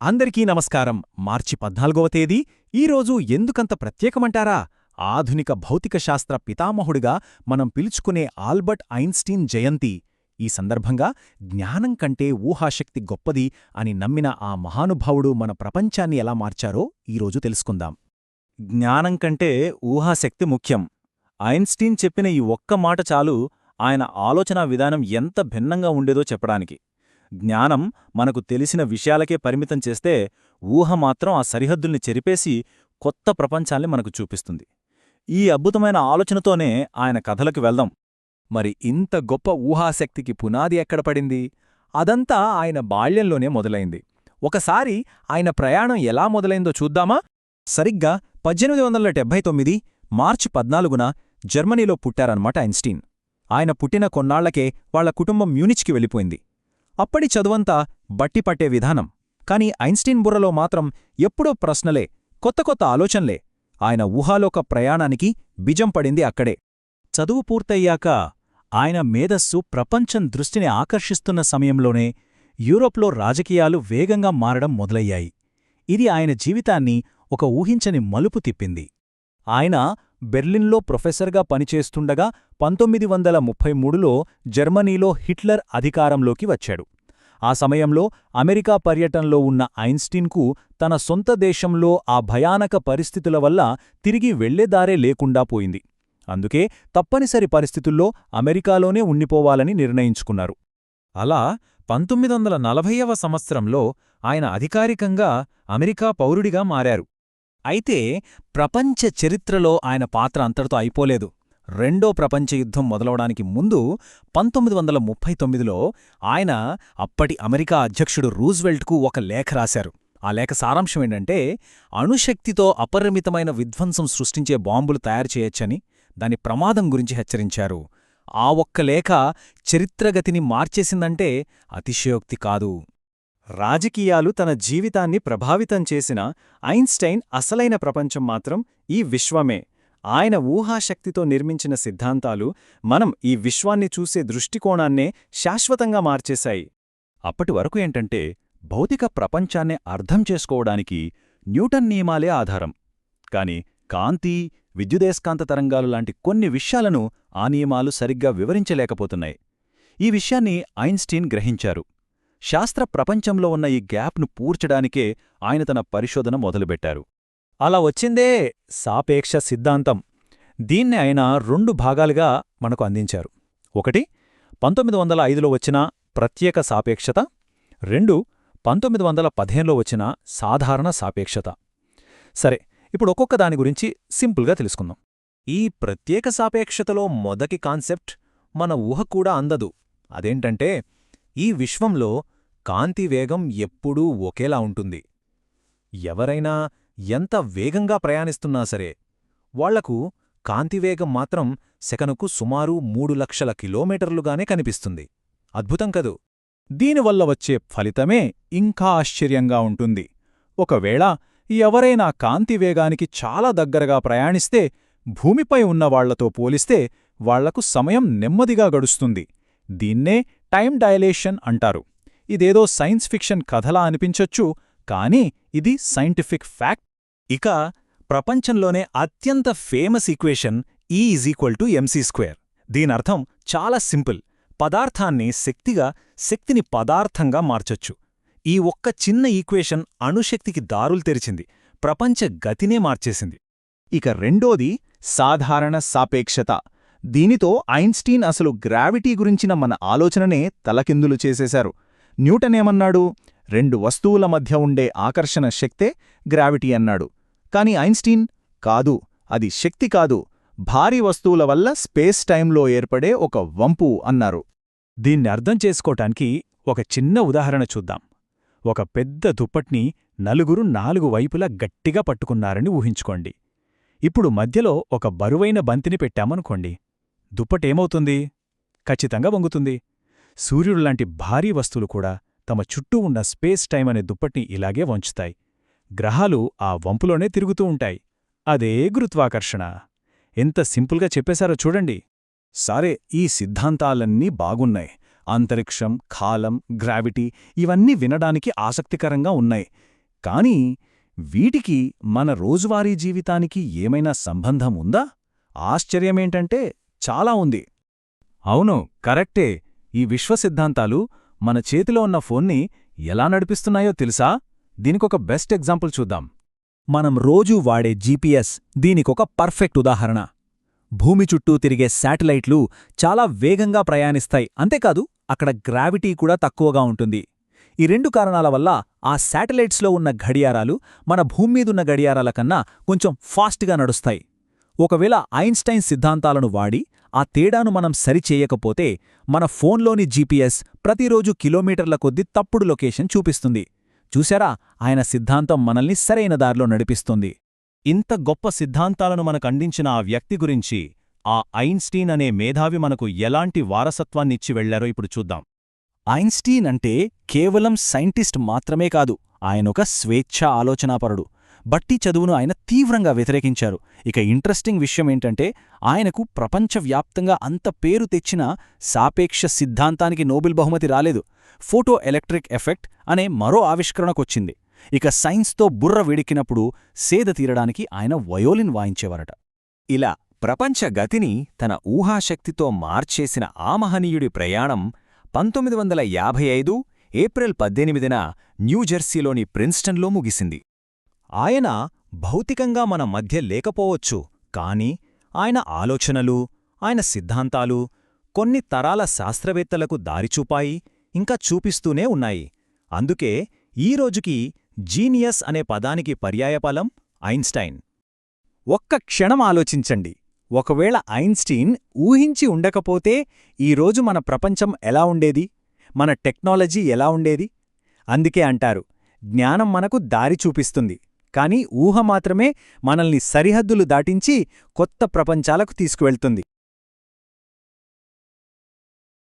అందరికీ నమస్కారం. మార్చి 14వ తేదీ ఈరోజు ఎందుకంత ప్రత్యేకమంటారా? ఆధునిక భౌతిక శాస్త్ర పితామహుడిగా మనం పిలుచుకునే ఆల్బర్ట్ ఐన్స్టీన్ జయంతి. ఈ సందర్భంగా జ్ఞానం కంటే ఊహాశక్తి గొప్పది అని నమ్మిన ఆ మహానుభావుడు మన ప్రపంచాన్ని ఎలా మార్చారో ఈరోజు తెలుసుకుందాం. జ్ఞానం కంటే ఊహాశక్తి ముఖ్యం. ఐన్స్టీన్ చెప్పిన ఈ ఒక్క మాట చాలు ఆయన ఆలోచనా విధానం ఎంత భిన్నంగా ఉండేదో చెప్పడానికి. జ్ఞానం మనకు తెలిసిన విషయాలకే పరిమితం చేస్తే, ఊహ మాత్రం ఆ సరిహద్దుల్ని చెరిపేసి కొత్త ప్రపంచాల్ని మనకు చూపిస్తుంది. ఈ అద్భుతమైన ఆలోచనతోనే ఆయన కథలకు వెళ్దాం. మరి ఇంత గొప్ప ఊహాశక్తికి పునాది ఎక్కడ పడింది? అదంతా ఆయన బాల్యంలోనే మొదలైంది. ఒకసారి ఆయన ప్రయాణం ఎలా మొదలైందో చూద్దామా? సరిగ్గా 1879 మార్చి 14న జర్మనీలో పుట్టారన్నమాట ఐన్స్టీన్. ఆయన పుట్టిన కొన్నాళ్లకే వాళ్ల కుటుంబం మ్యూనిచ్కి వెళ్ళిపోయింది. అప్పటి చదువంతా బట్టిపట్టే విధానం. కాని ఐన్స్టీన్ బుర్రలో మాత్రం ఎప్పుడో ప్రశ్నలే, కొత్త కొత్త ఆలోచనలే. ఆయన ఊహాలోక ప్రయాణానికి బిజం పడింది అక్కడే. చదువు పూర్తయ్యాక ఆయన మేధస్సు ప్రపంచం దృష్టిని ఆకర్షిస్తున్న సమయంలోనే యూరోప్లో రాజకీయాలు వేగంగా మారడం మొదలయ్యాయి. ఇది ఆయన జీవితాన్ని ఒక ఊహించని మలుపు తిప్పింది. ఆయన బెర్లిన్లో ప్రొఫెసర్గా పనిచేస్తుండగా 1933లో జర్మనీలో హిట్లర్ అధికారంలోకి వచ్చాడు. ఆ సమయంలో అమెరికా పర్యటనలో ఉన్న ఐన్స్టీన్కు తన సొంత దేశంలో ఆ భయానక పరిస్థితుల వల్ల తిరిగి వెళ్లేదారే లేకుండా పోయింది. అందుకే తప్పనిసరి పరిస్థితుల్లో అమెరికాలోనే ఉండిపోవాలని నిర్ణయించుకున్నారు. అలా 1940వ సంవత్సరంలో ఆయన అధికారికంగా అమెరికా పౌరుడిగా మారారు. అయితే ప్రపంచ చరిత్రలో ఆయన పాత్ర అంతటితో అయిపోలేదు. రెండో ప్రపంచ యుద్ధం మొదలవడానికి ముందు 1939లో ఆయన అప్పటి అమెరికా అధ్యక్షుడు రూజ్వెల్ట్కు ఒక లేఖ రాశారు. ఆ లేఖ సారాంశమేంటంటే, అణుశక్తితో అపరిమితమైన విధ్వంసం సృష్టించే బాంబులు తయారు చేయొచ్చని, దాని ప్రమాదం గురించి హెచ్చరించారు. ఆ ఒక్క లేఖ చరిత్రగతిని మార్చేసిందంటే అతిశయోక్తి కాదు. రాజకీయాలు తన జీవితాన్ని ప్రభావితం చేసిన ఐన్స్టైన్ అసలైన ప్రపంచం మాత్రం ఈ విశ్వమే. ఆయన ఊహాశక్తితో నిర్మించిన సిద్ధాంతాలు మనం ఈ విశ్వాన్ని చూసే దృష్టికోణాన్నే శాశ్వతంగా మార్చేశాయి. అప్పటి వరకు ఏంటంటే, భౌతిక ప్రపంచాన్నే అర్థం చేసుకోవడానికి న్యూటన్ నియమాలే ఆధారం. కాని కాంతి, విద్యుదయస్కాంత తరంగాలు లాంటి కొన్ని విషయాలను ఆ నియమాలు సరిగ్గా వివరించలేకపోతున్నాయి. ఈ విషయాన్ని ఐన్స్టీన్ గ్రహించారు. శాస్త్ర ప్రపంచంలో ఉన్న ఈ గ్యాప్ను పూడ్చడానికే ఆయన తన పరిశోధన మొదలుపెట్టారు. అలా వచ్చిందే సాపేక్ష సిద్ధాంతం. దీన్ని ఆయన 2 భాగాలుగా మనకు అందించారు. ఒకటి 1905లో వచ్చిన ప్రత్యేక సాపేక్షత, 2 1915లో వచ్చిన సాధారణ సాపేక్షత. సరే, ఇప్పుడు ఒక్కొక్క దాని గురించి సింపుల్గా తెలుసుకుందాం. ఈ ప్రత్యేక సాపేక్షతలో మొదటి కాన్సెప్ట్ మన ఊహ కూడా అందదు. అదేంటంటే, ఈ విశ్వంలో కాంతి వేగం ఎప్పుడూ ఒకేలా ఉంటుంది. ఎవరైనా ఎంత వేగంగా ప్రయాణిస్తున్నా సరే, వాళ్లకు కాంతివేగం మాత్రం సెకనుకు సుమారు 3 లక్షల కిలోమీటర్లుగానే కనిపిస్తుంది. అద్భుతం కదూ! దీనివల్ల వచ్చే ఫలితమే ఇంకా ఆశ్చర్యంగా ఉంటుంది. ఒకవేళ ఎవరైనా కాంతివేగానికి చాలా దగ్గరగా ప్రయాణిస్తే, భూమిపై ఉన్నవాళ్లతో పోలిస్తే వాళ్లకు సమయం నెమ్మదిగా గడుస్తుంది. దీన్నే టైం డైలేషన్ అంటారు. ఇదేదో సైన్స్ ఫిక్షన్ కథలా అనిపించొచ్చు, కానీ ఇది సైంటిఫిక్ ఫ్యాక్ట్. ఇక ప్రపంచంలోనే అత్యంత ఫేమస్ ఈక్వేషన్ E=mc². దీనర్థం చాలా సింపుల్. పదార్థాన్ని శక్తిగా, శక్తిని పదార్థంగా మార్చొచ్చు. ఈ ఒక్క చిన్న ఈక్వేషన్ అణుశక్తికి దారులు తెరిచింది, ప్రపంచ గతినే మార్చేసింది. ఇక రెండోది సాధారణ సాపేక్షత. దీనితో ఐన్స్టీన్ అసలు గ్రావిటీ గురించిన మన ఆలోచననే తలకిందులు చేసేశారు. న్యూటన్ ఏమన్నాడు? 2 వస్తువుల మధ్య ఉండే ఆకర్షణ శక్తే గ్రావిటీ అన్నాడు. కాని ఐన్స్టీన్ కాదు, అది శక్తి కాదు, భారీ వస్తువుల వల్ల స్పేస్ టైంలో ఏర్పడే ఒక వంపు అన్నారు. దీన్ని అర్థం చేసుకోటానికి ఒక చిన్న ఉదాహరణ చూద్దాం. ఒక పెద్ద దుప్పట్ని నలుగురు 4 వైపులా గట్టిగా పట్టుకున్నారని ఊహించుకోండి. ఇప్పుడు మధ్యలో ఒక బరువైన బంతిని పెట్టామనుకోండి. దుప్పటేమవుతుంది? ఖచ్చితంగా వంగుతుంది. సూర్యుడులాంటి భారీ వస్తువులు కూడా తమ చుట్టూ ఉన్న స్పేస్ టైం అనే దుప్పటిని ఇలాగే వంచుతాయి. గ్రహాలు ఆ వంపులోనే తిరుగుతూ ఉంటాయి. అదే గురుత్వాకర్షణ. ఎంత సింపుల్గా చెప్పేశారో చూడండి. సరే, ఈ సిద్ధాంతాలన్నీ బాగున్నాయి. అంతరిక్షం, కాలం, గ్రావిటీ ఇవన్నీ వినడానికి ఆసక్తికరంగా ఉన్నాయి. కానీ వీటికి మన రోజువారీ జీవితానికి ఏమైనా సంబంధం ఉందా? ఆశ్చర్యమేంటంటే చాలా ఉంది. అవును, కరెక్టే. ఈ విశ్వసిద్ధాంతాలు మన చేతిలో ఉన్న ఫోన్ని ఎలా నడిపిస్తున్నాయో తెలుసా? దీనికొక బెస్ట్ ఎగ్జాంపుల్ చూద్దాం. మనం రోజూ వాడే జీపీఎస్ దీనికొక పర్ఫెక్ట్ ఉదాహరణ. భూమి చుట్టూ తిరిగే శాటిలైట్లు చాలా వేగంగా ప్రయాణిస్తాయి, అంతేకాదు అక్కడ గ్రావిటీ కూడా తక్కువగా ఉంటుంది. ఈ రెండు కారణాల వల్ల ఆ శాటిలైట్స్లో ఉన్న గడియారాలు మన భూమ్మీదున్న గడియారాల కన్నా కొంచెం ఫాస్ట్గా నడుస్తాయి. ఒకవేళ ఐన్స్టైన్ సిద్ధాంతాలను వాడి ఆ తేడాను మనం సరిచేయకపోతే మన ఫోన్లోని జీపీఎస్ ప్రతిరోజు కిలోమీటర్ల కొద్దీ తప్పుడు లొకేషన్ చూపిస్తుంది. చూశారా, ఆయన సిద్ధాంతం మనల్ని సరైన దారిలో నడిపిస్తుంది. ఇంత గొప్ప సిద్ధాంతాలను మనకందించిన ఆ వ్యక్తి గురించి, ఆ ఐన్స్టీన్ అనే మేధావి మనకు ఎలాంటి వారసత్వాన్నిచ్చి వెళ్లారో ఇప్పుడు చూద్దాం. ఐన్స్టీన్ అంటే కేవలం సైంటిస్ట్ మాత్రమే కాదు, ఆయనొక స్వేచ్ఛా ఆలోచనాపరుడు. బట్టి చదువును ఆయన తీవ్రంగా వ్యతిరేకించారు. ఇక ఇంట్రెస్టింగ్ విషయమేంటంటే, ఆయనకు ప్రపంచవ్యాప్తంగా అంత పేరు తెచ్చిన సాపేక్ష సిద్ధాంతానికి నోబెల్ బహుమతి రాలేదు. ఫోటో ఎలక్ట్రిక్ ఎఫెక్ట్ అనే మరో ఆవిష్కరణకొచ్చింది. ఇక సైన్స్తో బుర్ర వేడెక్కినప్పుడు సేద తీరడానికి ఆయన వయోలిన్ వాయించేవారట. ఇలా ప్రపంచ గతిని తన ఊహాశక్తితో మార్చేసిన ఆ మహనీయుడి ప్రయాణం 1955 ఏప్రిల్ 18న న్యూజెర్సీలోని ప్రిన్స్టన్లో ముగిసింది. ఆయన భౌతికంగా మన మధ్య లేకపోవచ్చు, కానీ ఆయన ఆలోచనలు, ఆయన సిద్ధాంతాలు కొన్ని తరాల శాస్త్రవేత్తలకు దారిచూపాయి, ఇంకా చూపిస్తూనే ఉన్నాయి. అందుకే ఈరోజుకి జీనియస్ అనే పదానికి పర్యాయపదం ఐన్స్టైన్. ఒక్క క్షణం ఆలోచించండి, ఒకవేళ ఐన్స్టీన్ ఊహించి ఉండకపోతే ఈరోజు మన ప్రపంచం ఎలా ఉండేది? మన టెక్నాలజీ ఎలా ఉండేది? అందుకే అంటారు, జ్ఞానం మనకు దారి చూపిస్తుంది, కానీ ఊహ మాత్రమే మనల్ని సరిహద్దులు దాటించి కొత్త ప్రపంచాలకు తీసుకువెళ్తుంది.